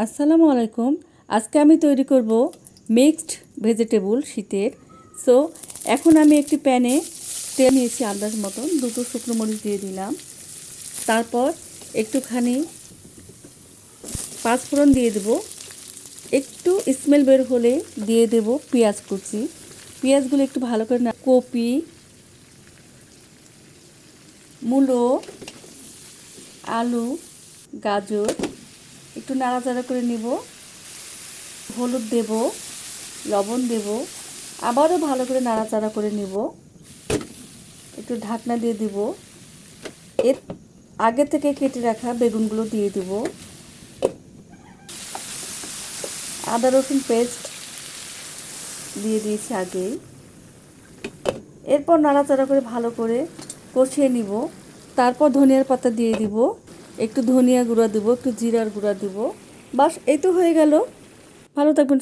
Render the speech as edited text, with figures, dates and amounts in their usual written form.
আসসালামু আলাইকুম। আজকে আমি তৈরি করব মিক্সড ভেজিটেবল শীতের। সো এখন আমি একটি প্যানে তেল নিয়েছি আন্দাজ মতন, দুটো শুকনো মরিচ দিয়ে দিলাম। তারপর একটুখানি পাঁচফোড়ন দিয়ে দেব। একটু স্মেল বের হলে দিয়ে দেব পেঁয়াজ কুচি। পেঁয়াজগুলো একটু ভালো করে কপি, মূলো, আলু, গাজর একটু নাড়াচাড়া করে নিব। হলুদ দেব, লবণ দেব, আবারও ভালো করে নাড়াচাড়া করে নিব। একটু ঢাকনা দিয়ে দিব। এর আগে থেকে কেটে রাখা বেগুনগুলো দিয়ে দেব। আদা রসুন পেস্ট দিয়ে দিয়েছি আগেই। এরপর নাড়াচাড়া করে ভালো করে কষিয়ে নিব। তারপর ধনিয়ার পাতা দিয়ে দিব, একটু ধনিয়া গুঁড়া দিব, একটু জিরার গুঁড়া দিব। বাস এই তো হয়ে গেল। ভালো থাকবেন।